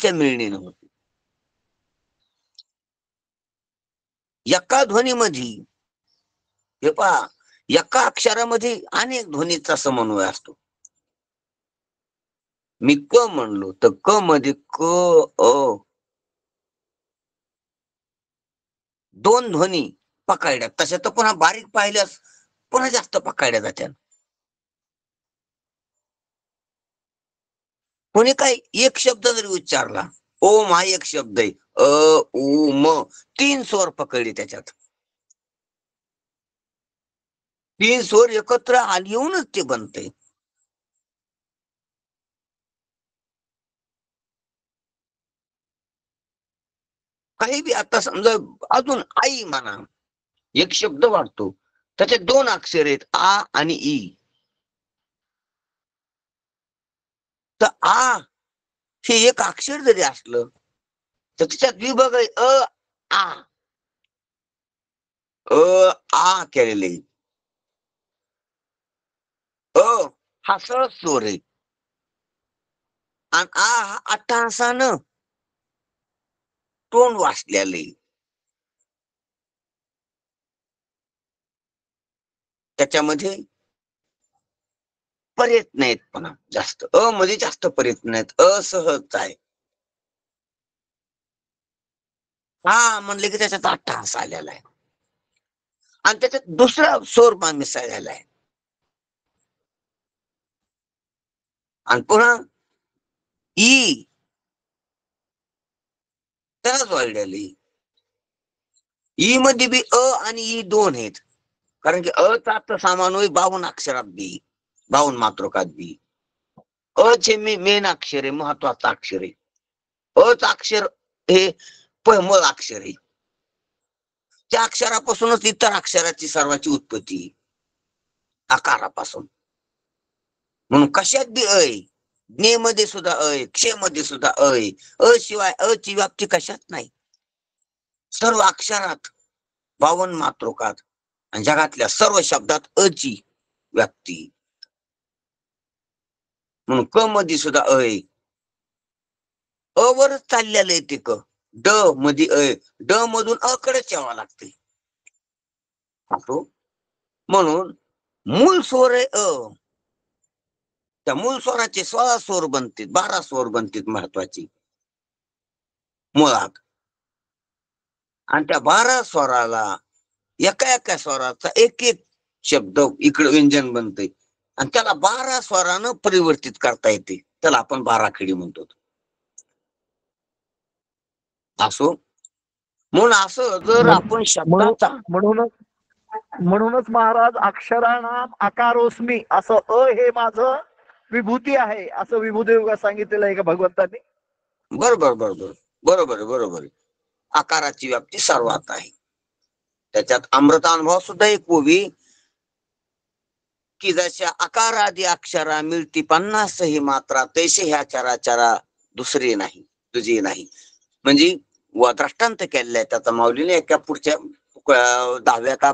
ध्वनीच्या मिळणीनं होते. एका ध्वनीमध्ये हे पहा, एका अक्षरामध्ये अनेक ध्वनीचा समन्वय असतो. मी क म्हणलो तर क मध्ये क अ दोन ध्वनी पकडल्यात, तशा तर पुन्हा बारीक पाहिल्यास पुन्हा जास्त पकडल्या जात्या. कोणी काय एक शब्द जरी उच्चारला, ओम हा एक शब्द आहे, अ उ म 3 स्वर पकडले त्याच्यात. 3 स्वर एकत्र येऊनच ते बनते. काही बी आता समजा अजून आई म्हणा, एक शब्द वाटतो, त्याचे 2 अक्षर आहेत, आ आणि ई. तर आ हे एक अक्षर जरी असलं तर त्याच्यात विभाग आहे अ आ. आ केलेले. अ हा सरळ स्वर आहे आणि आ हा अट्टहासानं तोंड वाचलेले. त्याच्यामध्ये प्रयत्न आहेत पण जास्त, अ मध्ये जास्त प्रयत्न आहेत, असहज आहे. हा म्हणले की त्याच्यात अट्टहास आलेला आहे आणि त्याच्यात दुसरा स्वर मिसळलेला आहे. आणि पुन्हा ई त्यालाच वाढलेली. ई मध्ये बी अ आणि ई 2 आहेत, कारण की अ चा अर्थ सामान्य 52 अक्षरात बी, 52 मातृकात बी. अ चे मेन अक्षर आहे, महत्वाचं अक्षर आहे. अ चं अक्षर हे मूळ अक्षर आहे. त्या अक्षरापासूनच इतर अक्षराची सर्वांची उत्पत्ती, आकारापासून. म्हणून कशात बी अ आहे, ज्ञे मध्ये सुद्धा अ आहे, क्षे मध्ये सुद्धा अ आहे. अ शिवाय अ ची व्याप्ती कशात नाही. सर्व अक्षरात 52 मातृकात आणि जगातल्या सर्व शब्दात अ ची व्याप्ती. म्हणून क मध्ये सुद्धा अ आहे. अ वरच चाललेलं आहे ते क. ड मध्ये अ, ड मधून अ कडेच यावं लागते. म्हणून मूळ स्वर आहे अ. त्या मूळ स्वराचे 16 स्वर बनतील, 12 स्वर बनतील महत्वाची मुळात. आणि त्या 12 स्वराला एका एका स्वराचा एक एक शब्द इकडे व्यंजन बनते आणि त्याला 12 स्वरानं परिवर्तित करता येते. त्याला आपण 12 खडी म्हणतो. असो, म्हणून असं जर आपण शब्दाचा म्हणूनच महाराज अक्षराणाम आकारोस्मी असं अ हे माझं विभूती आहे असं विभूदेव सांगितलेलं आहे का भगवंतांनी? बरोबर बरोबर बरोबर बरोबर. आकाराची व्याप्ती सर्वात आहे. त्याच्यात अमृतानुभव सुद्धा एक ओवी की जशा आकार आदी अक्षरा मिळती 50 ही मात्रा, तैसे ह्या चराचरा दुसरी नाही, तुझी नाही. म्हणजे व दृष्टांत केलेला त्याचा माऊलीने एका पुढच्या 10व्या का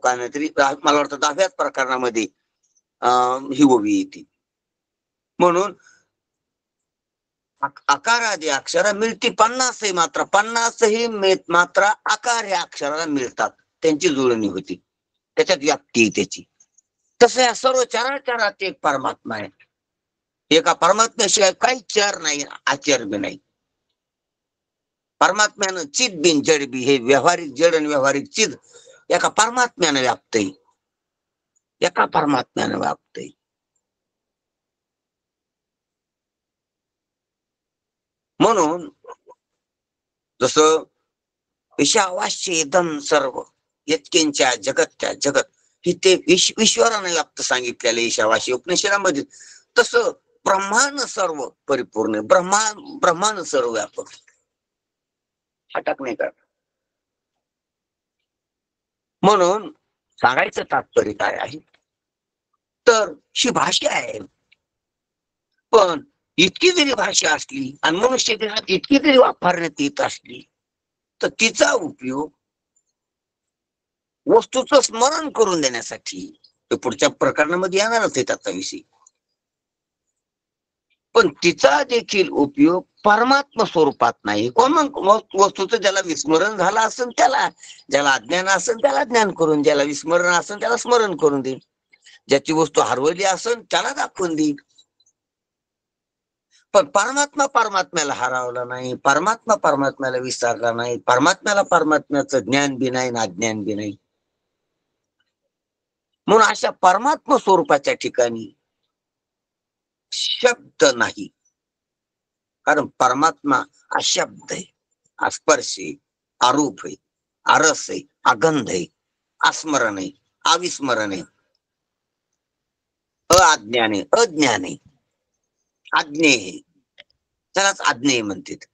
काय तरी मला वाटतं 10व्याच प्रकरणामध्ये ही ओवी येते. म्हणून आकार आदी अक्षरा मिळती 50 ही मात्रा, 50 ही मात्रा आकार ह्या अक्षराला मिळतात, त्यांची जुळणी होती, त्याच्यात व्याप्ती आहे त्याची. तसं या सर्व चराचरात एक परमात्मा आहे. एका परमात्म्याशिवाय काही चर नाही, आचर बी नाही. परमात्म्यानं चिद बिन जड बी, हे व्यवहारिक जड आणि व्यवहारिक चिद एका परमात्म्यानं व्याप्तय, एका परमात्म्यानं व्याप्तय. म्हणून जसं ईशावास्य इदं सर्व यत्किंच्या जगत्या जगत, ही ते ईश्वरानं व्याप्त सांगितलेलं ईशावास्य उपनिषदामध्ये. तसं ब्रह्मानं सर्व परिपूर्ण, ब्रह्मानं सर्व व्यापक, हटक नाही करत. म्हणून सांगायचं तात्पर्य काय आहे तर ही भाषा आहे. पण इतकी जरी भाषा असली आणि मनुष्य देहात इतकी जरी वापरण्यात येत असली तर तिचा उपयोग वस्तूचं स्मरण करून देण्यासाठी पुढच्या प्रकरणामध्ये येणारच आहे त्याचा विषय. पण तिचा देखील उपयोग परमात्म स्वरूपात नाही. कोण वस्तूचं ज्याला विस्मरण झालं असेल त्याला, ज्याला अज्ञान असेल त्याला ज्ञान करून, ज्याला विस्मरण असेल त्याला स्मरण करून देईल, ज्याची वस्तू हरवली असेल त्याला दाखवून देईल. पण परमात्मा परमात्म्याला हरवला नाही, परमात्मा परमात्म्याला विसरला नाही, परमात्म्याला परमात्म्याचं ज्ञान बी नाही ना अज्ञान बी नाही. म्हणून अशा परमात्मा स्वरूपाच्या ठिकाणी शब्द नाही. कारण परमात्मा अशब्द आहे, अस्पर्श आहे, अरूप आहे, अरस आहे, अगंध आहे, अस्मरण आहे, अविस्मरण आहे, अज्ञान आहे, अज्ञान आहे, अज्ञेय आहे, त्यालाच अज्ञेय म्हणतात.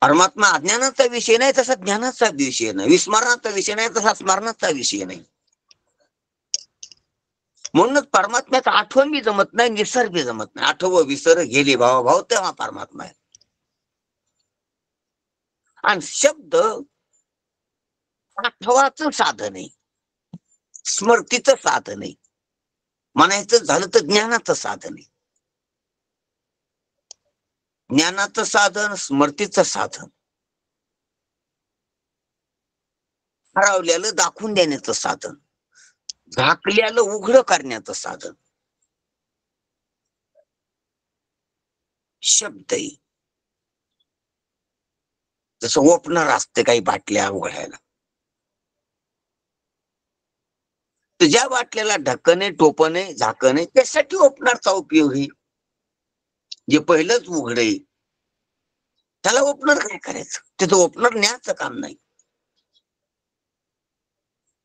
परमात्मा अज्ञानाचा विषय नाही तसा ज्ञानाचा विषय नाही, विस्मरणाचा विषय नाही तसा स्मरणाचा विषय नाही. म्हणूनच परमात्म्याचा आठवण बी जमत नाही, विसर बी जमत नाही. आठव विसर गेली भाव भाव तेव्हा परमात्मा आहे. आणि शब्द आठवाचं साधन आहे, स्मृतीचं साधन आहे, म्हणायचं झालं तर ज्ञानाचं साधन आहे. ज्ञानाचं साधन, स्मृतीचं साधन, हरवल्याला दाखवून देण्याचं साधन, झाकल्याला उघड करण्याचं साधन शब्द आहे. जसं ओपनर असते काही बाटल्या उघडायला, तर ज्या बाटल्याला ढक्कन आहे, टोपण आहे, झाकण आहे, त्यासाठी ओपनरचा उपयोग आहे. जे पहिलंच उघड आहे त्याला ओपनर काय करायचं, त्याचं ओपनर न्यायचं काम नाही.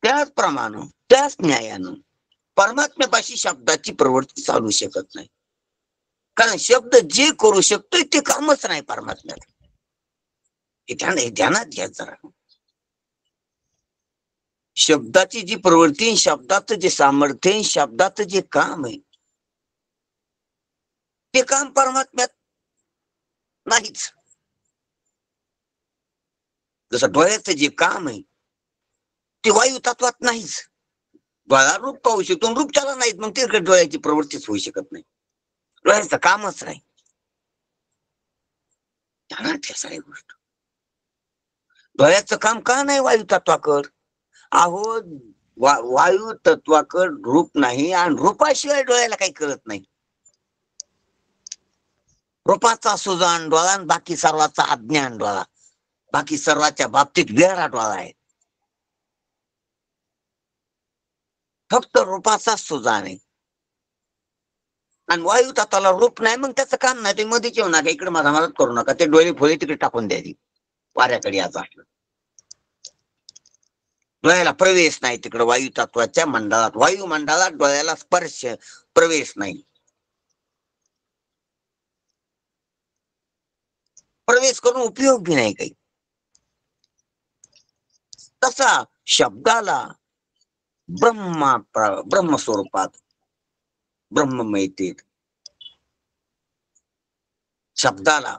त्याचप्रमाणे त्याच न्यायानं परमात्म्यापाशी शब्दाची प्रवृत्ती चालू शकत नाही. कारण शब्द जे करू शकतोय ते कामच नाही परमात्म्याला. हे ध्यानात घ्या जरा. शब्दाची जी प्रवृत्ती, शब्दाचं जे सामर्थ्य, शब्दाचं जे काम आहे ते काम परमात्म्यात नाहीच. जसं डोळ्याचं जे काम आहे ते वायू तत्वात नाहीच. डोळा रूप पाहू शकतो, रूप त्याला नाहीत, मग तिकडे डोळ्याची प्रवृत्तीच होऊ शकत नाही. डोळ्याचं कामच नाही. सारी गोष्ट डोळ्याचं काम का नाही वायू तत्वाकड? अहो वायू तत्वाकड रूप नाही आणि रूपाशिवाय डोळ्याला काही कळत नाही. रूपाचा सुजान डोळा आणि बाकी सर्वाचा अज्ञान डोळा, बाकी सर्वाच्या बाबतीत वेगळा डोळा आहे. फक्त रूपाचा सुजान आहे आणि वायू तत्वाला रूप नाही, मग त्याचं काम नाही. ते मध्ये येऊ नका, इकडे माझा मदत करू नका, ते डोळे फोळे तिकडे टाकून द्यायची, वाऱ्याकडे याचा असलं. डोळ्याला प्रवेश नाही तिकडे वायू तत्वाच्या मंडळात. वायू मंडळात डोळ्याला स्पर्श प्रवेश नाही. प्रवेश करून उपयोग बी नाही काही. तसा शब्दाला ब्रह्मस्वरूपात ब्रह्ममयतेत शब्दाला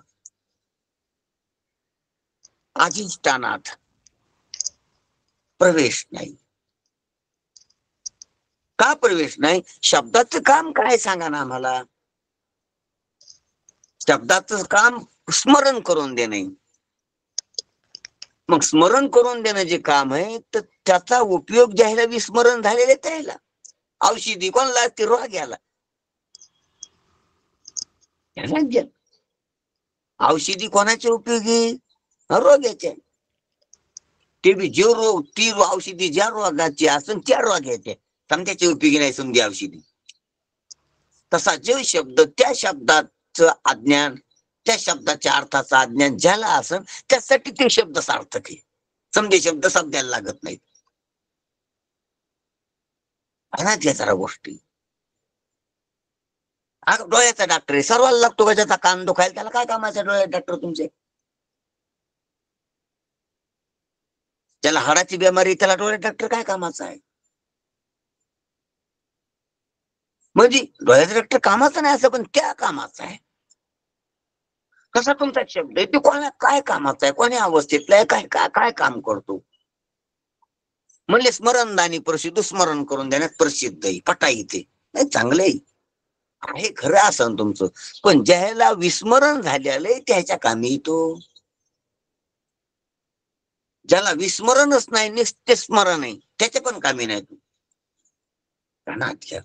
अधिष्ठानात प्रवेश नाही. का प्रवेश नाही? शब्दाचं काम काय सांगा ना आम्हाला. शब्दाचं काम स्मरण करून देणे. मग स्मरण करून देणं जे काम आहे तर त्याचा उपयोग ज्याला विस्मरण झालेले त्याला. औषधी कोणला ते रोग्याला. औषधी कोणाचे उपयोगी? रोग्याचे. ते बी जे रोग, ती औषधी ज्या रोगाची असून त्या रोग्याचे, समजायचे उपयोगी नाही समजी औषधी. तसा जे शब्द त्या शब्दाचं अज्ञान, त्या शब्दाच्या अर्थाचा अज्ञान ज्याला असेल त्यासाठी ते शब्द सार्थक आहे. समजे शब्द समजायला लागत नाहीत. जरा गोष्टी. डोळ्याचा डॉक्टर आहे, सर्वांना लागतो का? ज्याचा कान दुखायला त्याला काय कामाचा डोळ्याचा डॉक्टर तुमचे? ज्याला हाडाची बिमारी त्याला डोळ्याचा डॉक्टर काय कामाचा आहे? म्हणजे डोळ्याचा डॉक्टर कामाचा नाही असं, पण त्या कामाचा आहे. कसा तुमचा शब्द आहे ते कोणा काय कामाचा आहे, कोण्या अवस्थेतला आहे, काय काय काय काम करतो. म्हणले स्मरणदानी प्रसिद्ध, स्मरण करून देण्यात प्रसिद्ध आहे, पटाई ते नाही, चांगलं आहे खरं असं तुमचं. पण ज्याला विस्मरण झालेलं आहे त्याच्या कामी तो, ज्याला विस्मरणच नाही निस्ते स्मरण आहे त्याच्या पण कामी नाही तू. ध्यानात घ्या,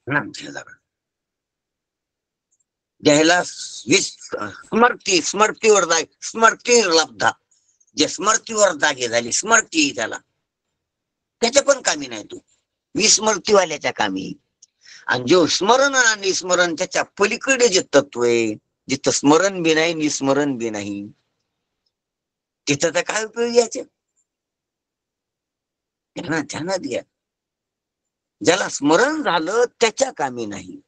ध्यानात घ्या जरा. ज्याला स्मृती, स्मृतीवर जाय, स्मृती लब्धा, जे स्मृतीवर जागे झाली, स्मृती त्याला, त्याच्या पण कामी नाही तू, विस्मृतीवाल्याच्या कामी. आणि जो स्मरण आणि स्मरण त्याच्या पलीकडे जे तत्व आहे, जिथं स्मरण बी नाही निस्मरण बी नाही, तिथं तर काय उपयोग याचे. ध्यानात घ्या, ज्याला स्मरण झालं त्याच्या कामी नाही,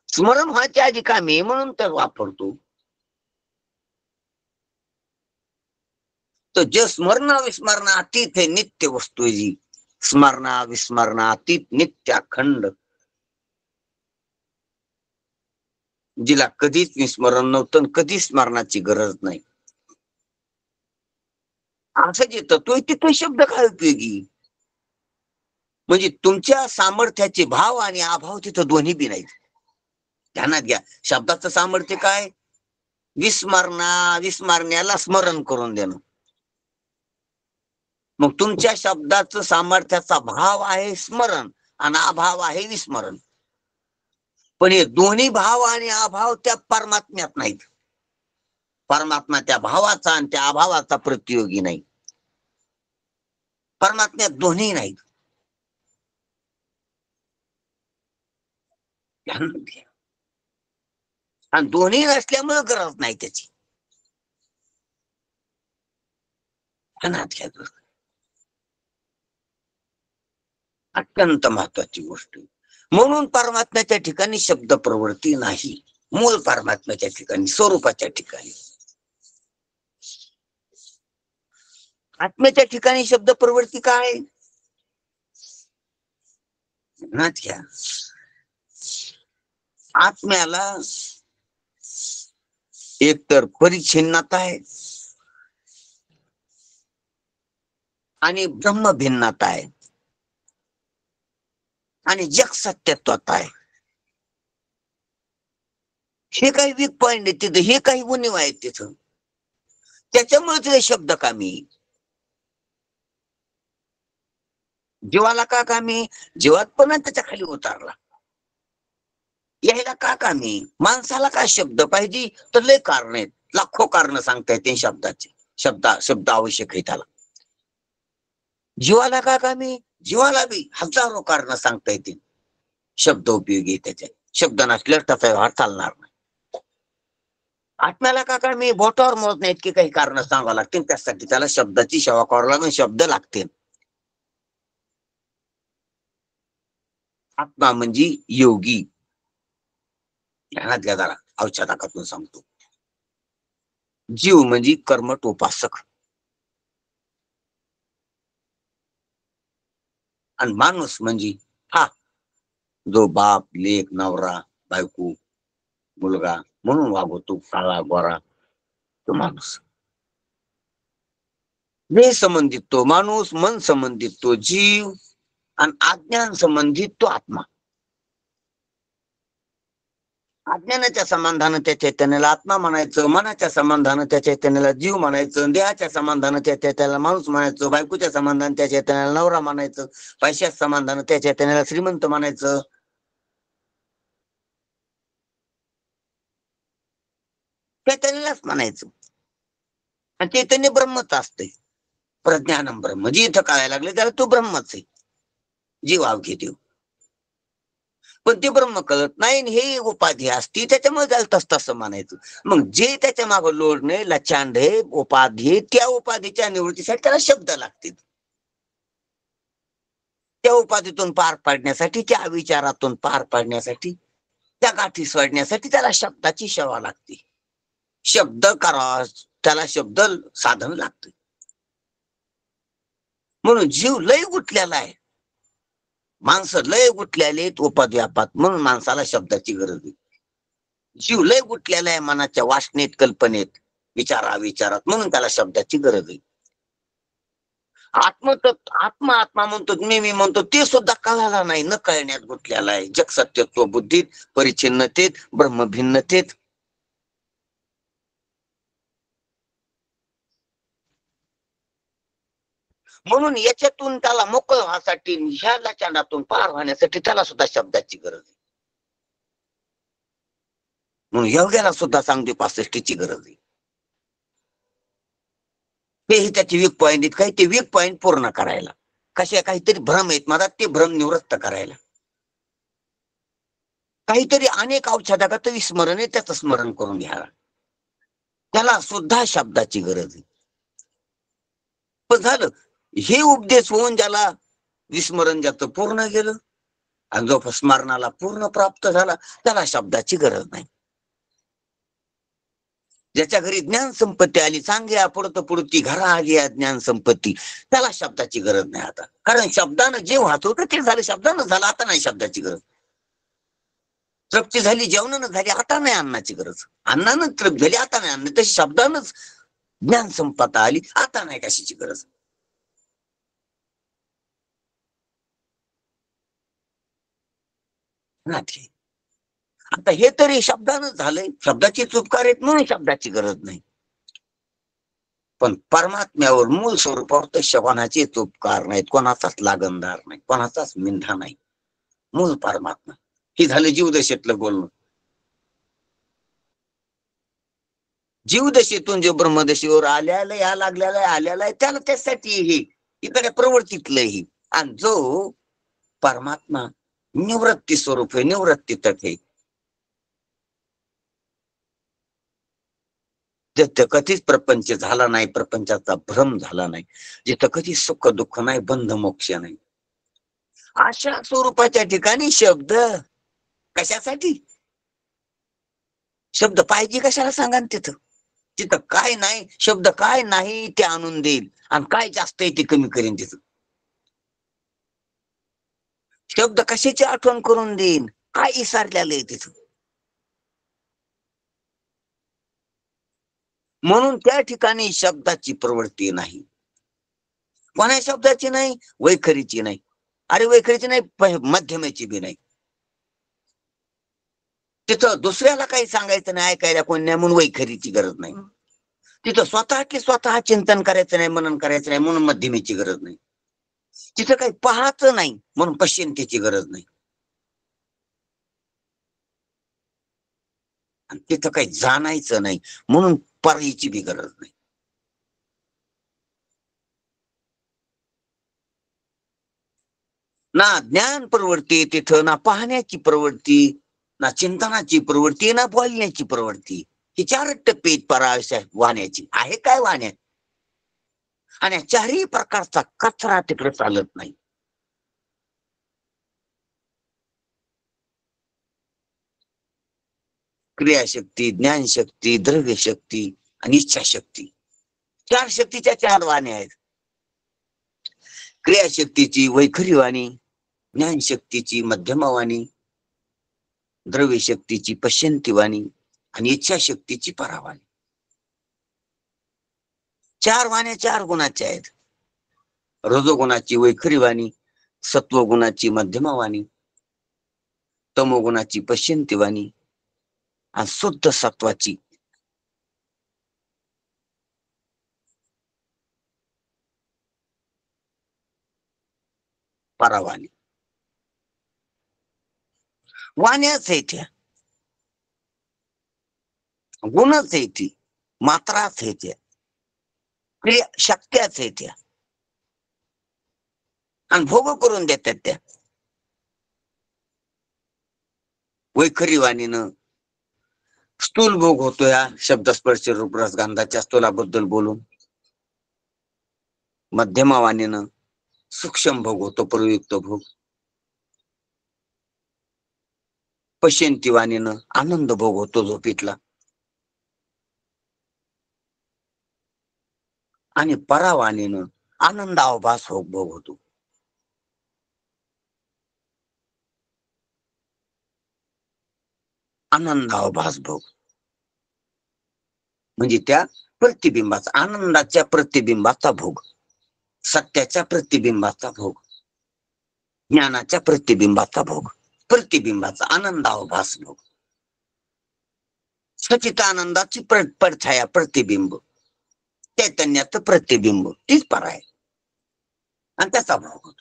स्मरण व्हायच्या आधी कामी म्हणून तर वापरतो. तर जे स्मरणा विस्मरणा अतीत हे नित्य वस्तू आहे, जी स्मरणा विस्मरणा अतीत नित्य अखंड, जिला कधीच विस्मरण नव्हतं, कधीच स्मरणाची गरज नाही, असं जे तत्व तिथे शब्द काय उपयोगी. म्हणजे तुमच्या सामर्थ्याचे भाव आणि अभाव तिथं दोन्ही बी नाहीत. ध्यानात घ्या, शब्दाचं सामर्थ्य काय, विस्मरण्याला स्मरण करून देणं. मग तुमच्या शब्दाचं सामर्थ्याचा भाव आहे स्मरण आणि अभाव आहे विस्मरण. पण हे दोन्ही भाव आणि अभाव त्या परमात्म्यात नाहीत. परमात्मा त्या भावाचा आणि त्या अभावाचा प्रतियोगी नाही, परमात्म्यात दोन्ही नाहीत. आणि दोन्ही नसल्यामुळे गरज नाही त्याची. अत्यंत महत्वाची गोष्ट. म्हणून परमात्म्याच्या ठिकाणी शब्द प्रवृत्ती नाही, मूळ परमात्म्याच्या ठिकाणी, स्वरूपाच्या ठिकाणी. आत्म्याच्या ठिकाणी शब्द प्रवृत्ती काय, घ्या. आत्म्याला एकतर परिच्छिन्नता आहे आणि ब्रह्म भिन्नता आहे आणि जग सत्यत्वात आहे. हे काही वीक पॉइंट आहे तिथं, हे काही उणीव आहेत तिथं, त्याच्यामुळे ते शब्द कामी. जीवाला का कामी, जीवात पण त्याच्या खाली उतारला, यायला का कामी. माणसाला काय शब्द पाहिजे तर लय कारण आहेत, लाखो कारण सांगता येते शब्दाचे, शब्द आवश्यक आहे त्याला. जीवाला का कामी, जीवाला बी हजारो कारण सांगता येतील, शब्द उपयोगी त्याचे, शब्द नसल्यास त्याचा व्यवहार चालणार नाही. आत्म्याला का कामी, बोटावर मोजण्या इतकी काही कारण सांगावं लागतील, त्यासाठी त्याला शब्दाची सेवा करावं लागेल, शब्द लागतील. आत्मा म्हणजे योगी. ध्यानात घ्या जरा, औषधाकातून सांगतो. जीव म्हणजे कर्मठ उपासक, आणि माणूस म्हणजे हा जो बाप लेक नवरा बायको मुलगा म्हणून वागवतो, काळा गोरा तो माणूस. देह संबंधित तो माणूस, मन संबंधित तो जीव, आणि अज्ञान संबंधित तो आत्मा. अज्ञानाच्या समाधान त्या चैतन्याला आत्मा म्हणायचं, मनाच्या समाधान त्या चैतन्याला जीव म्हणायचं, देहाच्या समाधान त्या चैतन्याला माणूस म्हणायचं, बायकोच्या समाधान त्या चैतन्याला नवरा म्हणायचं, पैशाच्या समाधान त्या चैतन्याला श्रीमंत म्हणायचं. चैतन्यालाच म्हणायचं. आणि चैतन्य ब्रह्मच असते, प्रज्ञानम ब्रह्म. जी इथं कळायला लागले त्याला तो ब्रह्मच आहे, जीव अवघे देव. पण ते ब्रह्म कळत नाही, हे उपाधी असती त्याच्यामुळे त्याला तसं म्हणायचं. मग जे त्याच्या मागे लोडणे लचांडे उपाधी, त्या उपाधीच्या निवृत्तीसाठी त्याला शब्द लागतील. त्या उपाधीतून पार पाडण्यासाठी, त्या विचारातून पार पाडण्यासाठी, त्या गाठी सोडण्यासाठी त्याला शब्दाची सेवा लागते. शब्द करा त्याला शब्द साधन लागते. म्हणून जीव लय गुंतलेला आहे, माणसं लय गुंतलेले उपाधी व्यापात, म्हणून माणसाला शब्दाची गरज आहे. जीव लय गुंतलेला आहे मनाच्या वासनेत, कल्पनेत. विचारात, म्हणून त्याला शब्दाची गरज आहे. आत्मा आत्मा म्हणतो, मी म्हणतो, ते सुद्धा कळाला नाही, न कळण्यात गुंतलेला आहे. जग सत्यत्व बुद्धीत, परिच्छिन्नतेत, ब्रह्मभिन्नतेत. म्हणून याच्यातून त्याला मोकळ व्हासाठी, ह्या लाचांडातून पार होण्यासाठी त्याला सुद्धा शब्दाची गरज आहे. म्हणून योग्याला सुद्धा चांगली 65ची गरज आहे. तेही त्याचे वीक पॉइंट आहेत, काही ते वीक पॉइंट पूर्ण करायला. कशा काहीतरी भ्रम आहेत माझा, ते भ्रम निवृत्त करायला. काहीतरी अनेक औषधागत विस्मरण आहे, त्याचं स्मरण करून घ्यायला. त्याला सुद्धा शब्दाची गरज आहे. पण झालं हे उपदेश होऊन ज्याला विस्मरण ज्याचं पूर्ण गेलं आणि जो स्मरणाला पूर्ण प्राप्त झाला, त्याला शब्दाची गरज नाही. ज्याच्या घरी ज्ञान संपत्ती आली, चांगल्या पुढती घरा आली ज्ञान संपत्ती, त्याला शब्दाची गरज नाही आता. कारण शब्दानं जे वाचवतं ते झालं, शब्दानं झालं, आता नाही शब्दाची गरज. तृप्ती झाली जेवणानं झाली, आता नाही अन्नाची गरज. अन्नानं तृप्त झाली, आता नाही अन्न. तशी शब्दानंच ज्ञान संपत्ता आली, आता नाही कशाची गरज. आता हे तरी शब्दानं झालंय, शब्दाची चुपकार आहेत म्हणून शब्दाची गरज नाही. पण परमात्म्यावर मूळ स्वरूपावर तर कोणाचे उपकार नाहीत, कोणाचाच लागणदार नाही, कोणाचाच मिंढा नाही. मूळ परमात्मा हे झालं जीवदशेतलं बोलणं. जीवदशेतून जे ब्रह्मदशेवर आल्याला या लागल्याला आल्याला आहे, त्याला त्यासाठी हे इकडे प्रवृत्तीतलं ही. आणि जो परमात्मा निवृत्ती स्वरूप आहे, निवृत्ती तट आहे, जिथं कधीच प्रपंच झाला नाही, प्रपंचाचा भ्रम झाला नाही, जिथं कधीच सुख दुःख नाही, बंध मोक्ष नाही, अशा स्वरूपाच्या ठिकाणी शब्द कशासाठी? शब्द पाहिजे कशाला सांगा ना. तिथं तिथं काय नाही, शब्द काय नाही ते आणून देईल, आणि काय जास्त आहे ते कमी करेन. तिथं शब्द कशाची आठवण करून देईन, काय विसरलेलं आहे तिथं. म्हणून त्या ठिकाणी शब्दाची प्रवृत्ती नाही. कोणा शब्दाची नाही? वैखरीची नाही. अरे वैखरीची नाही, मध्यमाची बी नाही. तिथं दुसऱ्याला काही सांगायचं नाही, ऐकायला कोण नाही म्हणून वैखरीची गरज नाही. तिथं स्वतः चिंतन करायचं नाही, मनन करायचं नाही म्हणून मध्यमेची गरज नाही. तिथं काही पाहायचं नाही म्हणून पश्चिंतीची गरज नाही. आणि तिथं काही जाणायचं नाही म्हणून पराईची बी गरज नाही. ना ज्ञान प्रवृत्ती तिथं, ना पाहण्याची प्रवृत्ती, ना चिंतनाची प्रवृत्ती, ना बोलण्याची प्रवृत्ती. ही 4 टप्पे परावश्य वाण्याची आहे. काय वाण्यात? आणि चारही प्रकारचा कचरा तिकडे चालत नाही. क्रियाशक्ती, ज्ञानशक्ती, द्रव्यशक्ती आणि इच्छाशक्ती. 4 शक्तीच्या 4 वाण्या आहेत. क्रियाशक्तीची वैखरी वाणी, ज्ञानशक्तीची मध्यमवाणी, द्रव्यशक्तीची पश्यंती वाणी आणि इच्छाशक्तीची परावाणी. 4 वाण्या 4 गुणाच्या आहेत. रजोगुणाची वैखरी वाणी, सत्वगुणाची मध्यमवाणी, तमोगुणाची पश्यंती वाणी आणि शुद्ध सत्वाची परावाणी. वाण्याच आहे त्या, गुणच आहे ती, मात्राच आहे त्या, क्रिया शक्त्याच आहे त्या, आणि भोग करून देतात त्या. वैखरी वाणीनं स्थूल भोग होतो या शब्दस्पर्श रूपरस गंधाच्या स्थूलाबद्दल बोलून. मध्यमा वाणीनं सूक्ष्म भोग होतो, प्रयुक्त भोग. पश्यंती वाणीनं आनंद भोग होतो झोपेतला. आणि परावाणीनं आनंदावभास भोग होतो. आनंदावभास भोग म्हणजे त्या प्रतिबिंबाचा, आनंदाच्या प्रतिबिंबाचा भोग, सत्याच्या प्रतिबिंबाचा भोग, ज्ञानाच्या प्रतिबिंबाचा भोग, प्रतिबिंबाचा आनंदाभास भोग, सचितानंदाची पडछाया प्रतिबिंब, चैतन्याचं प्रतिबिंब, तीच पर आहे आणि त्याचा भोग होतो.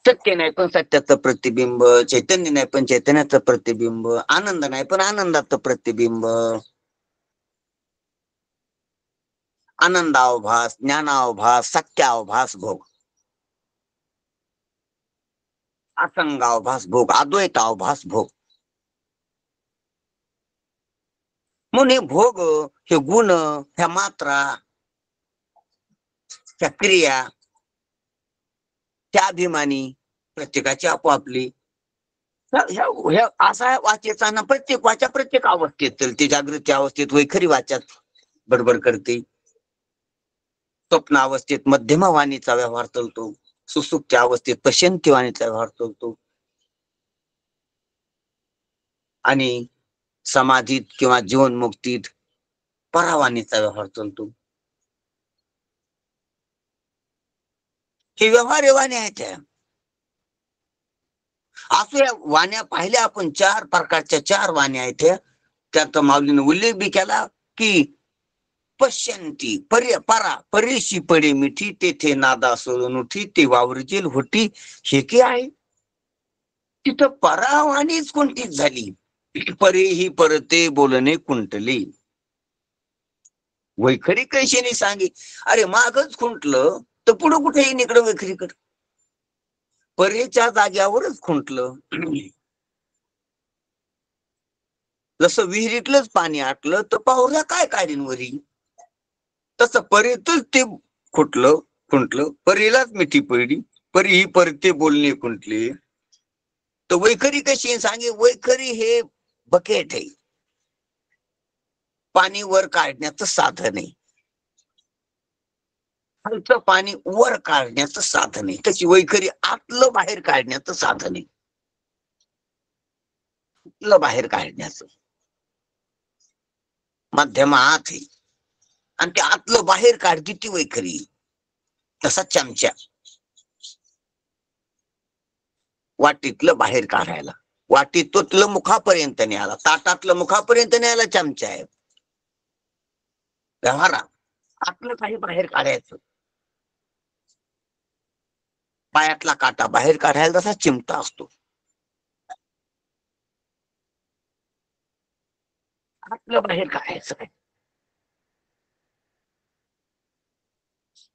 सत्य नाही पण सत्याचं प्रतिबिंब, चैतन्य नाही पण चैतन्याचं प्रतिबिंब, आनंद नाही पण आनंदाचं प्रतिबिंब, आनंदावभास, ज्ञानावभास, सत्यावभास भोग, असंगावभास भोग, अद्वैतावभास भोग. म्हणून हे भोग, हे गुण, ह्या मात्रा, ह्या क्रिया, त्या अभिमानी प्रत्येकाची आपोआपली असा वाचेचा ना, प्रत्येक वाचा प्रत्येक अवस्थेत चलते. जागृती अवस्थेत वैखरी वाच्यात बडबड करते, स्वप्न अवस्थेत मध्यम वाणीचा व्यवहार चालतो, सुसुप्त अवस्थेत पश्यंती वाणीचा व्यवहार चालतो, आणि समाधीत किंवा जीवनमुक्तीत परावाणीचा व्यवहार चालतो. हे व्यवहार वाणी आहेत. त्या असं या वाण्या पाहिल्या आपण, 4 प्रकारच्या 4 वाण्या आहेत. त्यात माऊलीने उल्लेख बी केला की पश्यंती परा परेशी पडे मिठी, तेथे नादा सोडून उठी, ते वावरजेल होती. हे की आहे तिथं परावाणीच कोणतीच झाली. परे ही परते बोलणे कुंटले, वैखरी कैशेने सांगे. अरे मागच खुंटलं तर पुढं कुठे येईन इकडं वैखरीकडं, परेच्या जाग्यावरच खुंटलं. जसं विहिरीतलंच पाणी आटलं तर पाहुऱ्या काय काढीन वरी, तसं परेतच ते खुंटलं, परीलाच मिठी पडली, परी ही परते बोलणे कुंटले. तर वैखरी कशी सांगे, वैखरी हे बकेट आहे, पाणी वर काढण्याचं साधन आहे, खालचं पाणी वर काढण्याचं साधन आहे. तशी वैखरी आतलं बाहेर काढण्याचं साधन आहे, आतलं बाहेर काढण्याचं माध्यम आत आहे, आणि ते आतलं बाहेर काढते ती वैखरी. तसा चमचा वाटीतलं बाहेर काढायला, वाटीतलं मुखापर्यंत न्यायला, ताटातलं मुखापर्यंत न्यायला चमचा आहे. व्यवहारात आतलं काही बाहेर काढायचं, पायातला काटा बाहेर काढायला जसा चिमटा असतो, आतलं बाहेर काढायचं काय.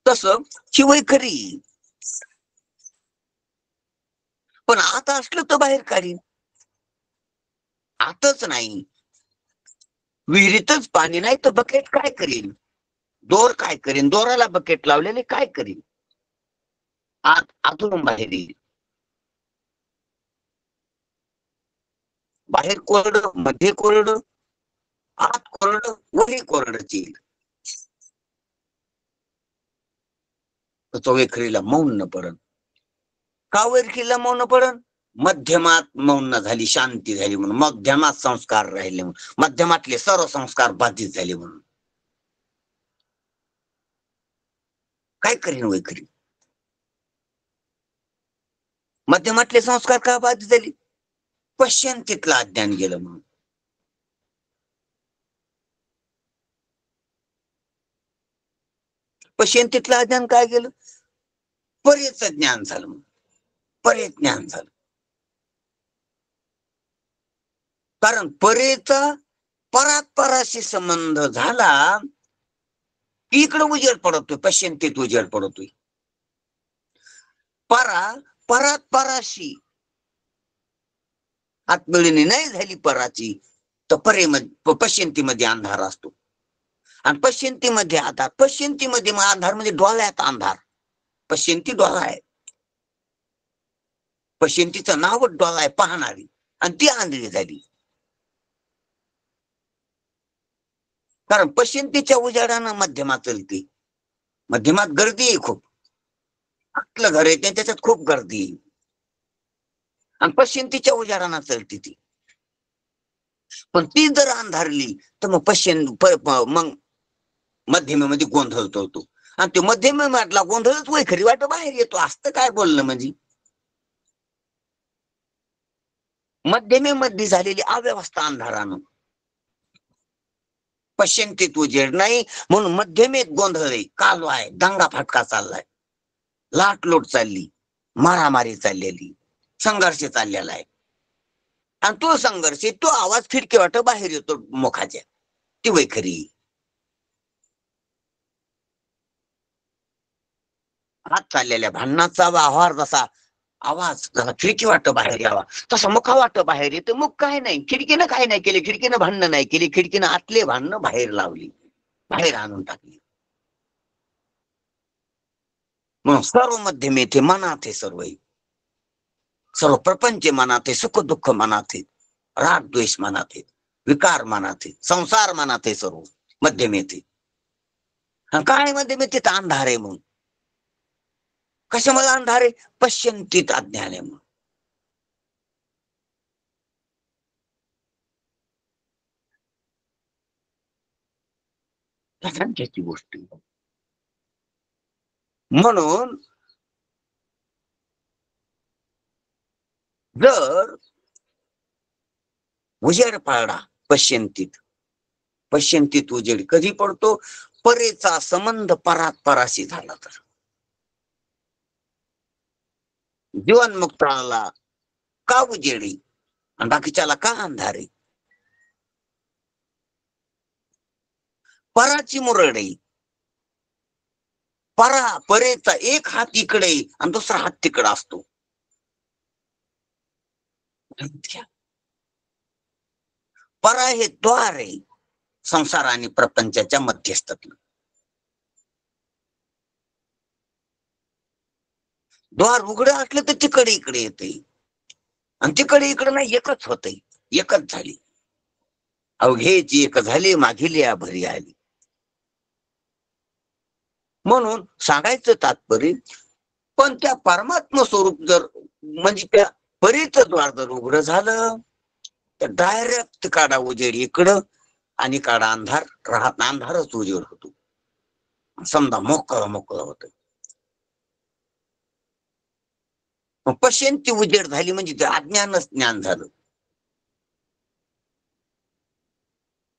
तसं ही वैखरी, पण आत असलं तर बाहेर काढीन. आतच नाही, विहिरीतच पाणी नाही तर बकेट काय करीन, दोर काय करीन, दोराला बकेट लावलेले काय करीन, आतून बाहेर येईल. बाहेर कोरड, मध्ये कोरड, आत कोरड, वरी कोरडच येईल. तो वैखरीला मौन न पडन. का वैखरीला मौन पडन, मध्यमात मौन झाली, शांती झाली म्हणून, मध्यमात संस्कार राहिले म्हणून, मध्यमातले सर्व संस्कार बाधित झाले म्हणून. काय करीन वैखरी, मध्यमातले संस्कार का बाधित झाले, पश्यंतीतलं अज्ञान गेलं म्हणून. पश्यंतीतलं अज्ञान काय गेलं, परेच ज्ञान झालं म्हणून, परे ज्ञान झालं. कारण परेचा परात पराशी संबंध झाला की इकडं उजेड पडतोय, पश्यंतीत उजेड पडतोय. परात पराशी आत्मळणी नाही झाली पराची, तर पश्यंतीमध्ये अंधार असतो, आणि पश्यंतीमध्ये अंधार, पश्यंतीमध्ये मग अंधार म्हणजे डोळ्यात अंधार. पश्यंती डोळा आहे, पश्यंतीचं नावच डोळा आहे पाहणारी, आणि ती आंधळी झाली. कारण पश्यंतीच्या उजाडानं मध्यमात चलते, मध्यमात गर्दी आहे खूप, आतलं घर आहे त्याच्यात खूप गर्दी आहे, आणि पश्यंतीच्या उजाडानं चलते ती. पण ती जर अंधारली तर मग मग मध्यमेमध्ये गोंधळतो तो, आणि तो मध्यमेमधला गोंधळच वैखरी वाट बाहेर येतो. असतं काय बोलणं म्हणजे. मध्यमेमध्ये झालेली अव्यवस्था अंधारानं, पश्चिंतीत उजेड नाही, म्हणून मध्यमेत गोंधळ आहे, कालो आहे, दंगा फटका चाललाय, लाटलोट चालली, मारामारी चाललेली, संघर्ष चाललेला आहे. आणि तो संघर्ष, तो आवाज खिडकी वाट बाहेर येतो मुखाच्या, ती वैखरी. आत चाललेल्या भांडणाचा व्यवहार जसा आवाज जसा खिडकी वाट बाहेर यावा, तसा मुखा वाट बाहेर येतो. मुख काय नाही, खिडकीनं काय नाही केले, खिडकीनं भांडणं नाही केली, खिडकीनं आतले भांडणं बाहेर लावली, बाहेर आणून टाकली. मग सर्व मध्यम येथे मनात आहे, सर्व प्रपंच मनात आहे, सुख दुःख मनात आहे, राग द्वेष मनात आहे, विकार मनात आहे, संसार मनात आहे, सर्व मध्यम येथे. काय मध्यम येथे अंधार आहे. म्हणून कशामुळे अंधार आहे? पश्चिंतीत अज्ञान आहे म्हणून. त्याची गोष्ट. म्हणून जर उजेड पाळला पश्चिंतीत उजेड कधी पडतो? परेचा संबंध पराशी झाला तर. जीवनमुक्ताला का उजेडी आणि बाकीच्याला का अंधारे? पराची मुरडे, परेचा एक हात इकडे आणि दुसरा हात तिकडे असतो. परा हे द्वार आहे संसार आणि प्रपंचाच्या मध्यस्थातलं. द्वार उघड असलं तर तिकडे इकडे येते, आणि तिकडे इकडे नाही, एकच होते, एकच झाली. अवघेची एक झाली, मागील या भरी आली. म्हणून सांगायचं तात्पर्य, पण त्या परमात्मा स्वरूप जर म्हणजे त्या परीचं द्वार जर उघड झालं तर डायरेक्ट काढा उजेड इकडं आणि काढा अंधार राहत, अंधारच उजेड होतो. समजा मोकळं होत. पश्चिंती उजेड झाली म्हणजे ते अज्ञानच ज्ञान झालं.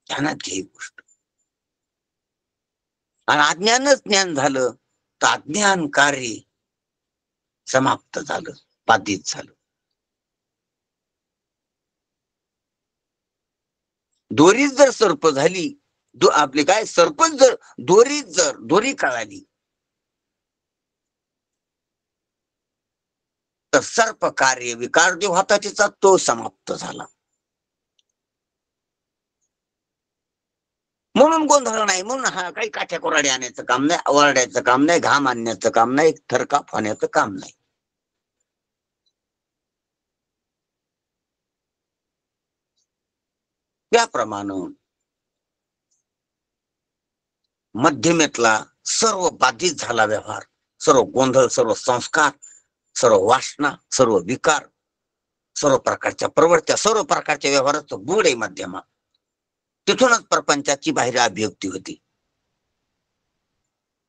ध्यानात घे गोष्ट. आणि अज्ञानच ज्ञान झालं तर अज्ञान कार्य समाप्त झालं, बाधित झालं. दोरीच जर सर्प झाली, आपले काय सर्पच जर दोरी कळाली तर सर्प कार्य विकार जो होता तिचा तो समाप्त झाला. म्हणून गोंधळ नाही. म्हणून हा काही काठ्या कोराडे आणायचं काम नाही, ओरडायचं काम नाही, घाम आणण्याचं काम नाही, थरकाप होण्याचं काम नाही. त्याप्रमाणे मध्यमेतला सर्व बाधित झाला व्यवहार, सर्व गोंधळ, सर्व संस्कार, सर्व वासना, सर्व विकार, सर्व प्रकारच्या प्रवृत्त्या, सर्व प्रकारच्या व्यवहाराचं गुढ आहे मध्यमा. तिथूनच प्रपंचाची बाहेर अभिव्यक्ती होती.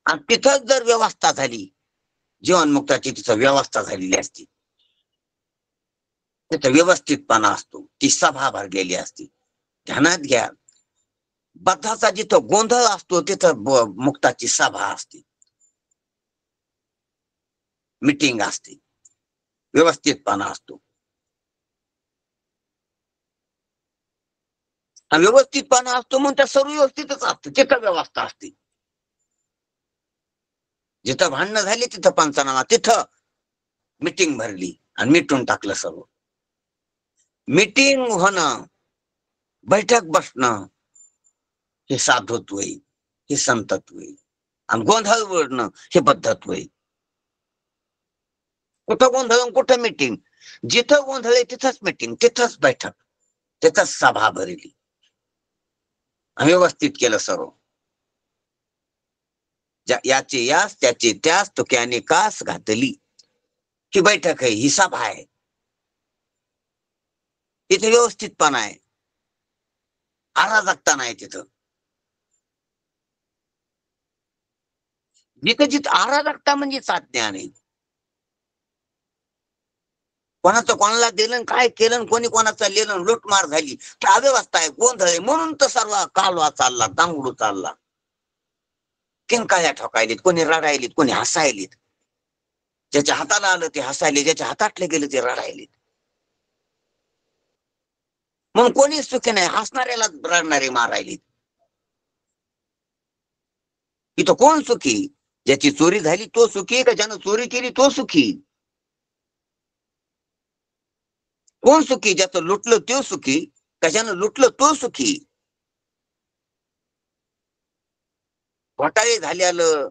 आणि तिथंच जर व्यवस्था झाली, जीवनमुक्ताची तिथं व्यवस्था झालेली असती, तिथं व्यवस्थितपणा असतो, ती सभा भरलेली असती. ध्यानात घ्या, बद्धाचा जिथं गोंधळ असतो तिथं मुक्ताची सभा असते, मीटिंग असते, व्यवस्थितपणा असतो. आणि व्यवस्थितपणा असतो म्हणून त्या सर्व व्यवस्थितच असतं, तिथं व्यवस्था असते. जिथं भांडणं झाली तिथं पंचनामा, तिथं मीटिंग भरली आणि मिटून टाकलं सर्व. मीटिंग होणं, बैठक बसणं हे साधुत्व आहे, हे संतत्व आहे. आणि गोंधळ उडणं हे बद्धत्व आहे. कुठं गोंधळ कुठं मीटिंग? जिथं गोंधळ आहे तिथंच मीटिंग, तिथंच बैठक, तिथंच सभा भरली, व्यवस्थित केलं सर्व. याचे यास त्याचे त्यास तुक्याने कास घातली. ही बैठक आहे, ही सभा आहे, इथे व्यवस्थितपणा आहे. अराजकता नाही तिथं. जिथं जिथं अराजकता म्हणजे साज्ञान आहे. कोणाचं कोणाला दिलं काय केलं, कोणी कोणाचं लिहिलं, लुटमार झाली, अव्यवस्था आहे, गोंधळ आहे, म्हणून तर सर्व कालवा चालला, दांगडू चालला. किंकाळ्या ठोकायलीत, कोणी रडायलीत, कोणी हसायलीत. ज्याच्या हाताला आलं ते हसायले, ज्याच्या हातातले गेले ते रडायलीत. म्हणून कोणीच सुखी नाही, हसणाऱ्याला रडणारे मारायलीत. इथं कोण सुखी? ज्याची चोरी झाली तो सुखी का ज्यानं चोरी केली तो सुखी? कोण सुखी? ज्याचं लुटलं तो सुखी का ज्यानं लुटलं तो सुखी? घोटाळे झाल्यालं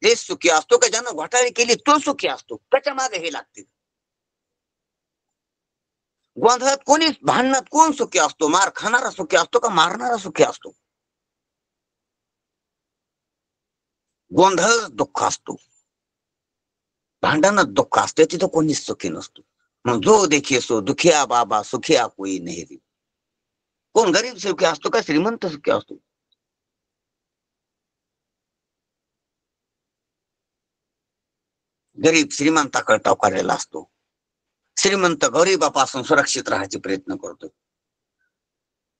देश सुखी असतो का ज्यानं घोटाळे केली तो सुखी असतो? त्याच्या मागे हे लागते. गोंधळात कोणी, भांडणात कोण सुखी असतो? मार खाणारा सुखी असतो का मारणारा सुखी असतो? गोंधळ दुःख असतो, भांडणात दुःख असते, तिथं कोणीच सुखी नसतो. मग जो देखी सो दुखिया बाबा सुखिया कोई नाही रे. कोण गरीब सुखी असतो का श्रीमंत सुखी असतो? गरीब श्रीमंताकडे टोकारेला असतो, श्रीमंत गरीबापासून सुरक्षित राहायचे प्रयत्न करतो.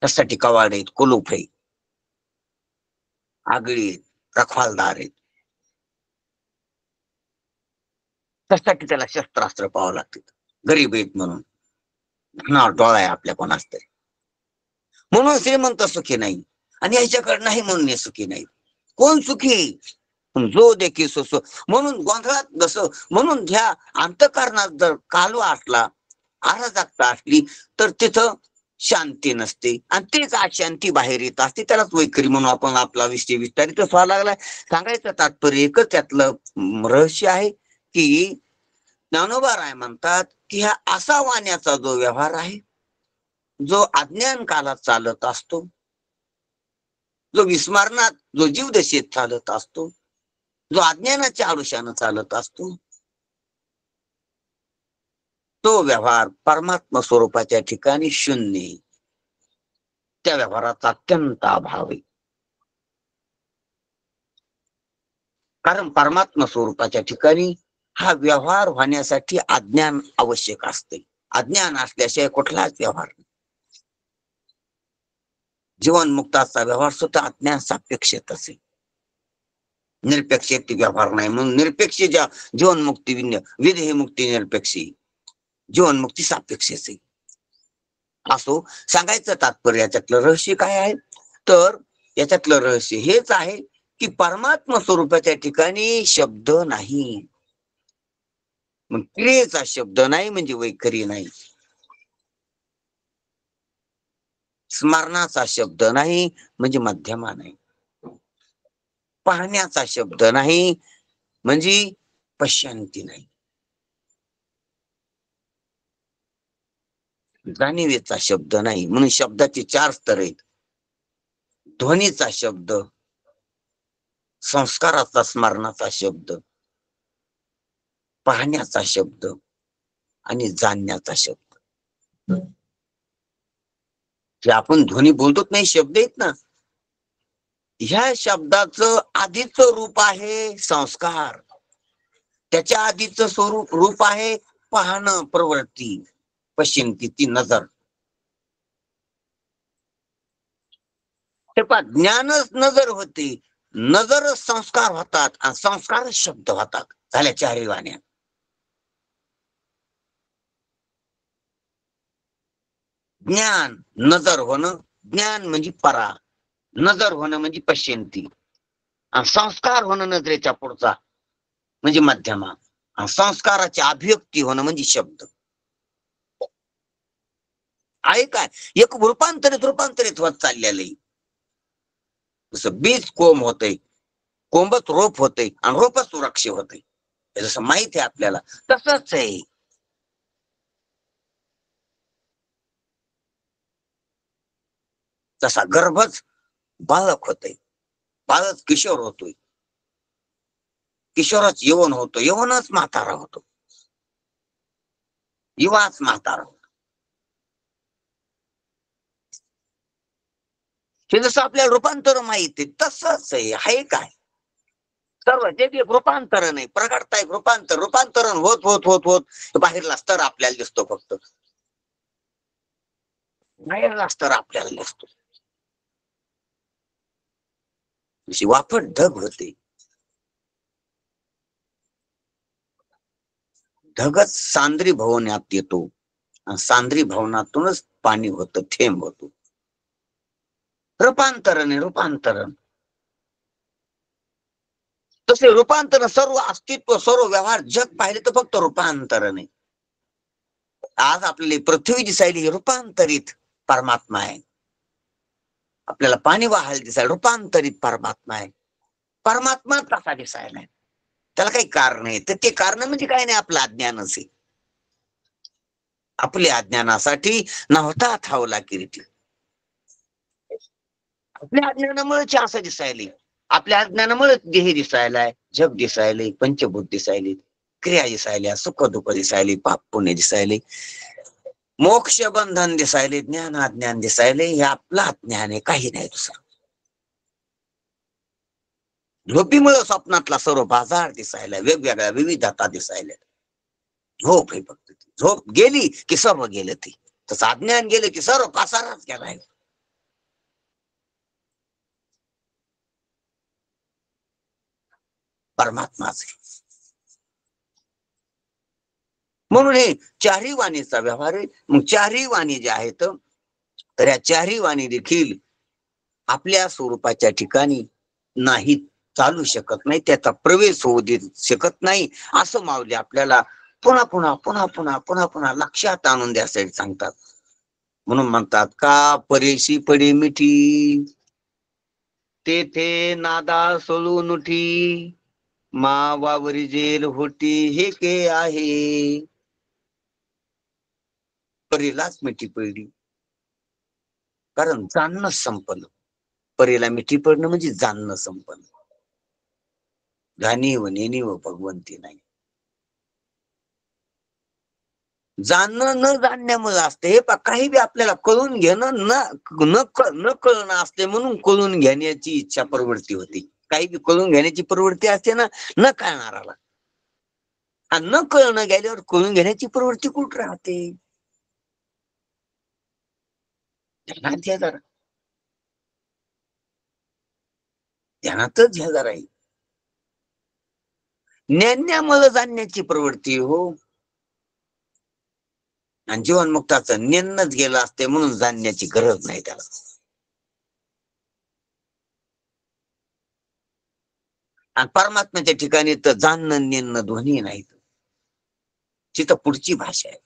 त्यासाठी कवाड आहेत, कुलूप आहे, आगळी आहेत, रखवालदार आहेत. त्यासाठी त्याला शस्त्रास्त्र पाहावं लागते. गरीब आहेत म्हणून धनावर डोळा आहे आपल्या कोणाच तरी, म्हणून श्रीमंत सुखी नाही, आणि याच्याकडे नाही म्हणून हे सुखी नाही. कोण सुखी? जो देखी सो. म्हणून गोंधळात जसं, म्हणून ह्या अंतःकरणात जर कालवा असला, अराजकता असली, तर तिथं शांती नसते, आणि तेच अशांती बाहेर येत असते. त्यालाच वैखरी म्हणून आपण आपला विषय विस्तारित व्हायला लागलाय. सांगायचं तात्पर्य एकच त्यातलं रहस्य आहे की ज्ञानोबा राय म्हणतात की ह्या असा वाण्याचा जो व्यवहार आहे, जो अज्ञान कालात चालत असतो, जो विस्मरणात, जो जीवदशेत चालत असतो, जो अज्ञानाच्या आयुष्यानं चालत असतो, तो व्यवहार परमात्मा स्वरूपाच्या ठिकाणी शून्य. त्या व्यवहाराचा अत्यंत अभाव आहे. कारण परमात्मा स्वरूपाच्या ठिकाणी हा व्यवहार होण्यासाठी अज्ञान आवश्यक असते. अज्ञान असल्याशिवाय कुठलाच व्यवहार नाही. जीवनमुक्ताचा व्यवहार सुद्धा अज्ञान सापेक्षित असेल, निरपेक्ष व्यवहार नाही. म्हणून निरपेक्ष ज्या जीवनमुक्ती विदेही मुक्ती निरपेक्ष, जीवनमुक्ती सापेक्ष आहे. असो, सांगायचं तात्पर्य याच्यातलं रहस्य काय आहे? तर याच्यातलं रहस्य हेच आहे की परमात्मा स्वरूपाच्या ठिकाणी शब्द नाही. मग क्रियेचा शब्द नाही म्हणजे वैखरी नाही, स्मरणाचा शब्द नाही म्हणजे मध्यमा नाही, पाहण्याचा शब्द नाही म्हणजे पश्यांती नाही, जाणीवेचा शब्द नाही. म्हणून शब्दाचे 4 स्तर आहेत. ध्वनीचा शब्द, संस्काराचा स्मरणाचा शब्द, पाहण्याचा शब्द आणि जाणण्याचा शब्द. जे आपण ध्वनी बोलतो नाही, शब्द आहेत ना, ह्या शब्दाचं आधीच रूप आहे संस्कार, त्याच्या आधीच स्वरूप रूप आहे पाहणं, प्रवृत्ती, पश्चिंती, ती नजर. ते ज्ञानच नजर होते, नजरच संस्कार होतात, आणि संस्कारच शब्द होतात. झाल्या 4 वाण्या. ज्ञान नजर होणं, ज्ञान म्हणजे परा, नजर होणं म्हणजे पश्चिंती, आणि संस्कार होणं नजरेच्या पुढचा म्हणजे मध्यमा, आणि संस्काराची अभिव्यक्ती होणं म्हणजे शब्द. आहे काय? एक रूपांतरित होत चाललेलं. जसं बीज कोंब होते, कोंबच रोप होते, आणि रोपच वृक्ष होते, जसं माहित आहे आपल्याला, तसंच आहे. तसा गर्भच बालक होते, बालक किशोर होतोय, किशोरच यवन होतो, यवनच म्हातारा होतो, युवाच म्हातारा होतो. हे जसं आपल्याला रूपांतर माहित आहे तसंच आहे काय सर्व जे एक रूपांतरण आहे, प्रकटता एक रूपांतरण होत होत होत होत बाहेरला स्तर आपल्याला दिसतो, फक्त बाहेरला स्तर आपल्याला दिसतो. अशी वाफट ढग होते, ढगच सांद्री भवनात येतो आणि सांद्री भवनातूनच पाणी होतं, थेंब होतो. रूपांतरण आहे, रूपांतरण. तसे रूपांतरण सर्व अस्तित्व, सर्व व्यवहार, जग पाहिले तर फक्त रूपांतरण आहे. आज आपल्याला पृथ्वी दिसायली रूपांतरित परमात्मा आहे. आपल्याला पाणी वाहायला दिसायला रूपांतरित परमात्मा आहे. परमात्मा तसा दिसायला आहे. त्याला काही कारण आहे, तर ते कारण म्हणजे काय नाही, आपलं अज्ञानच आहे. आपल्या अज्ञानासाठी नव्हता थावला किरीटी. आपल्या अज्ञानामुळे असं दिसायले, आपल्या अज्ञानामुळे देह दिसायलाय, जग दिसायले, पंचभूत दिसायले, क्रिया दिसायल्या, सुख दुःख दिसायले, पाप पुण्य दिसायले, मोक्ष बंधन दिसायले, ज्ञान अज्ञान दिसायले. हे आपलं अज्ञान आहे, काही नाही दुसरं. झोपीमुळे स्वप्नातला सर्व बाजार दिसायला, वेगवेगळ्या विविधता दिसायला. झोप आहे फक्त, झोप गेली की सर्व गेलं. ते तसं अज्ञान गेलं की सर्व पासाराच गेलाय. परमात्माच. म्हणून हे चारही वाणीचा व्यवहार आहे. मग चारही वाणी जे आहेत, तर या चारही वाणी देखील आपल्या स्वरूपाच्या ठिकाणी नाही चालू शकत नाही, त्याचा प्रवेश होऊ देऊ शकत नाही, असं माऊली आपल्याला पुन्हा पुन्हा पुन्हा पुन्हा पुन्हा पुन्हा लक्षात आणून द्यासाठी सांगतात. म्हणून म्हणतात का परेशी पडे मिठी, तेथे नादा सोळून उठी, मा वावरी जेल होती हे के आहे. परीलाच मिठी पडली, कारण जाणणं संपलं. परीला मिठी पडणं म्हणजे जाणणं संपलं. जाणीव नेणीव भगवंती नाही. जाणणं न जाणण्यामुळे असते हे. काही बी आपल्याला कळून घेणं न कळणं असते, म्हणून कळून घेण्याची इच्छा प्रवृत्ती होती. काही बी कळून घेण्याची प्रवृत्ती असते ना, न कळणाराला. आणि न कळणं गेल्यावर कळून घेण्याची प्रवृत्ती कुठं राहते. ध्यानात घ्या जरा, ध्यानातच घ्या जरा. ज्ञानामुळे जाणण्याची प्रवृत्ती हो. आणि जीवनमुक्ताचं ज्ञानच गेलं असते, म्हणून जाणण्याची गरज नाही त्याला. आणि परमात्म्याच्या ठिकाणी तर जाणणं ज्ञान दोन्ही नाहीत. तिथं पुढची भाषा आहे,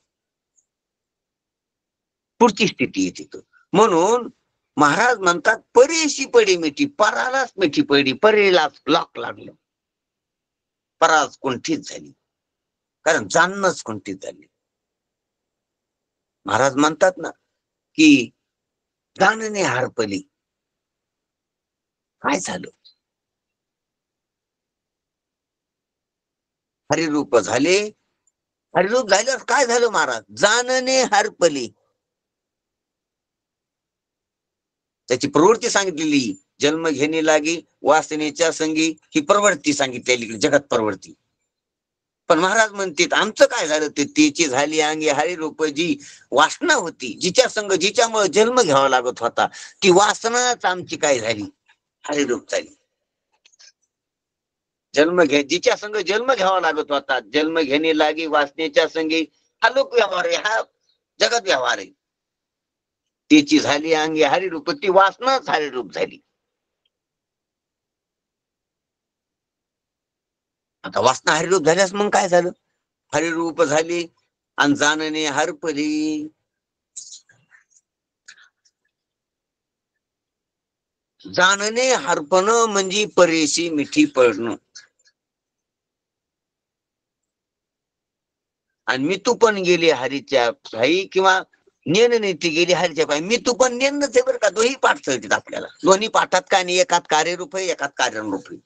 पुढची स्थिती आहे तिथं. म्हणून महाराज म्हणतात परेशी पडी मिठी, परालाच मिठी पडली, परेलाच लॉक लागलं, पराज कुंठीत झाली, कारण जाणणंच कुंठीत झाली. महाराज म्हणतात ना की जाणणे हरपली. काय झालं? हरिरूप झाले. हरिरूप झाल्यावर काय झालं महाराज? जाणणे हरपली. त्याची प्रवृत्ती सांगितलेली, जन्म घेणे लागी वासनेच्या संगी, ही प्रवृत्ती सांगितलेली, जगत प्रवृत्ती. पण महाराज म्हणतात आमचं काय झालं? ते तिची झाली अंगी हरिरूप, जी वासना होती, जिच्या संग जिच्यामुळे जन्म घ्यावा लागत होता, ती वासनाच आमची काय झाली? हरिरूप झाली. जिच्या संग जन्म घ्यावा लागत होता, जन्म घेणे लागी वासनेच्या संगी, हा लोक व्यवहार आहे, हा जगत व्यवहार आहे. तिची झाली अंगी हरिरूप, ती वासनाच हरिरूप झाली. आता वासना हरिरूप झाल्यास मग काय झालं? हरिरूप झाली आणि जाणणे हरपली. जाणणे हरपण म्हणजे परेशी मिठी पडणं. आणि मी तू पण गेली हरीच्या भाई, किंवा नेन नीती गेली हरीच्या भाई. मी तू पण नेनच आहे बरं का. दोन्ही पाठ चळतात आपल्याला. दोन्ही पाठात काय नाही, एकात कार्यरूप आहे, एकात कार्यरूप आहे.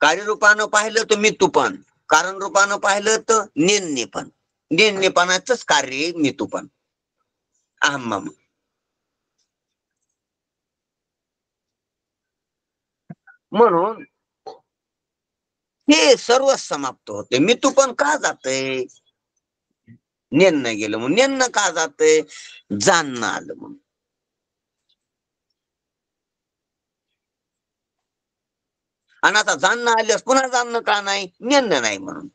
कार्यरूपानं पाहिलं तर मी तू पण, कारण रूपानं पाहिलं तर नेनने पण. नेननेपणाचंच कार्य आहे मी तू पण. आम्म म्हणून हे सर्व समाप्त होते. मी तू पण का जातय? नेणं गेलं म्हणून. नेणं का जातंय? जाणणं आलं म्हणून. आणि आता जाणणं आल्यास पुन्हा जाणणं का नाही? नेणं नाही म्हणून.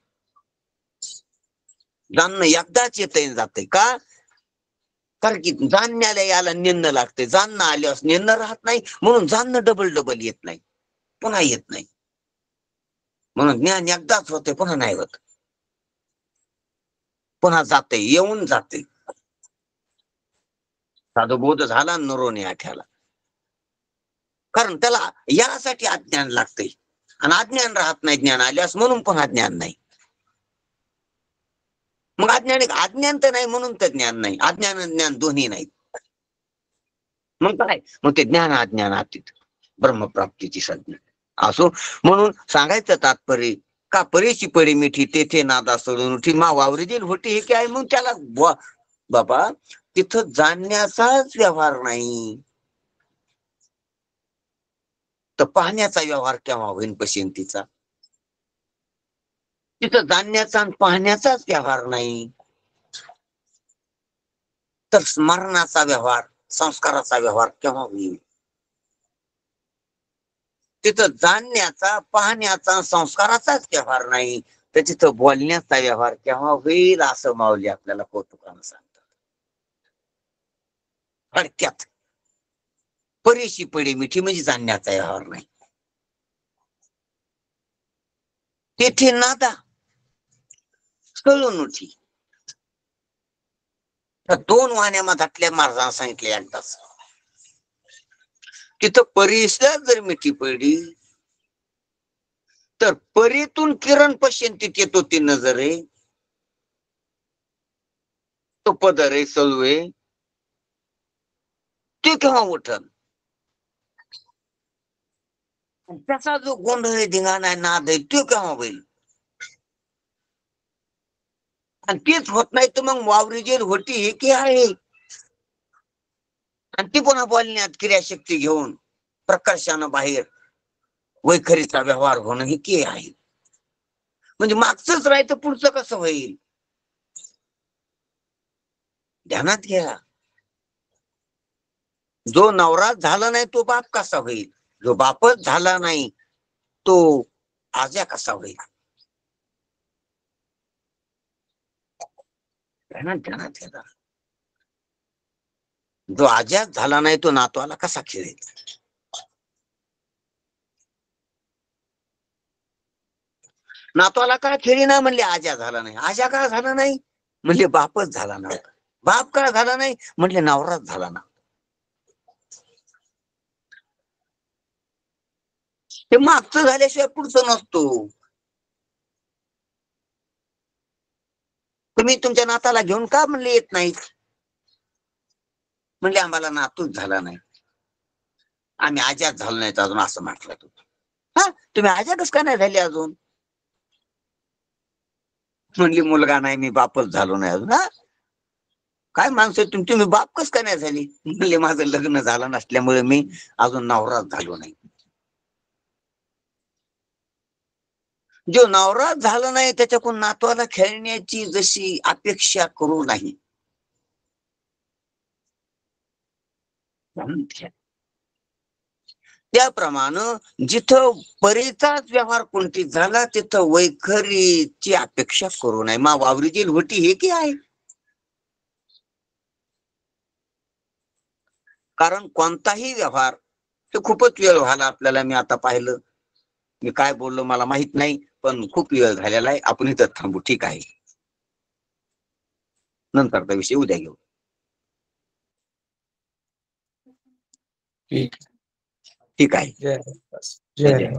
जाणणं एकदाच येतंय जातंय का? कारण की जाणण्याला याला नेणं लागतंय. जाणणं आल्यास नेणं राहत नाही, म्हणून जाणणं डबल डबल येत नाही, पुन्हा येत नाही. म्हणून ज्ञान एकदाच होते, पुन्हा नाही होत. पुन्हा जाते, येऊन जाते. साधुबोध झाला नरोने आठ्याला. कारण त्याला यासाठी अज्ञान लागतंय आणि अज्ञान राहत नाही ज्ञान आल्यास, म्हणून पुन्हा ज्ञान नाही. मग अज्ञान तर नाही म्हणून तर ज्ञान नाही. अज्ञान आणि ज्ञान दोन्ही नाही. मग काय? मग ते ज्ञान अज्ञान अतीत ब्रह्मप्राप्तीची संज्ञा असो. म्हणून सांगायचं तात्पर्य का परेशी पडी मिठी तेथे नादा सोडून उठी मा वावरीतील होती हे काय? मग त्याला बाबा तिथं जाणण्याचाच व्यवहार नाही, तर पाहण्याचा व्यवहार केव्हा होईल पश्चिंतीचा? तिथं जाणण्याचा आणि पाहण्याचाच व्यवहार नाही, तर स्मरणाचा व्यवहार, संस्काराचा व्यवहार केव्हा होईल? तिथं जाणण्याचा, पाहण्याचा, संस्काराचाच व्यवहार नाही, तर तिथं बोलण्याचा व्यवहार केव्हा होईल? असं माऊली आपल्याला कौतुकानं सांगतात. थडक्यात परेशी पडी मिठी म्हणजे जाणण्याचा व्यवहार नाही. तेथे नादा कळून उठी. तर दोन वाहण्या मधातल्या महाराजांना सांगितले एकदाच. तिथं परीसला जर मिठी पडली तर परीतून किरण पश्यंतीत येतो ती नजरे, तो पदरे सलवे ते केव्हा उठल? त्याचा जो गोंधळ धिंगाणा आहे, नाद आहे, तो केव्हा होईल? आणि तेच होत नाही तर मग वावरी जेल होती हे की आहे, आणि ती पुन्हा बोलण्यात क्रियाशक्ती घेऊन प्रकर्षानं बाहेर वैखरीचा व्यवहार होणं हे की आहे. म्हणजे मागचंच राहायचं, पुढचं कसं होईल? ध्यानात घ्या. जो नवराच झाला नाही तो बाप कसा होईल? जो बापच झाला नाही तो आज्या कसा होईल? ध्यानात घ्या. जो आज्याच झाला नाही तो नातवाला कसा खेळेल? नातवाला का खेळीना म्हणले? आज्या झाला नाही. आज्या का झाला नाही म्हणले? बापच झाला ना. बाप का झाला नाही म्हणले? नवराच झाला ना. ते मागचं झाल्याशिवाय पुढचं नसतो. तुम्ही तुमच्या नाताला घेऊन का म्हणले येत नाही? म्हणले आम्हाला नातूच झाला नाही, आम्ही आज्याच झालो नाहीत अजून, असं म्हटलं तू. हा, तुम्ही आज्या कस का नाही झाले अजून? म्हणली मुलगा नाही, मी बापच झालो नाही अजून. हा, काय माणसं तुम्ही बाप कस का नाही झाली? म्हणले माझं लग्न झालं नसल्यामुळे मी अजून नवराच झालो नाही. जो नवराच झाला नाही त्याच्याकडून नातवाला खेळण्याची जशी अपेक्षा करू नाही. त्याप्रमाणे जिथं परीचाच व्यवहार कोणती झाला तिथं वैखरीची अपेक्षा करू नये. मा वावरीची होती हे की आहे. कारण कोणताही व्यवहार ते खूपच वेळ व्हायला आपल्याला. मी आता पाहिलं, मी काय बोललो मला माहित नाही, पण खूप वेळ झालेला आहे. आपण इथं थांबू, ठीक आहे? नंतरचा विषय उद्या घेऊ. ठीक आहे. जय जय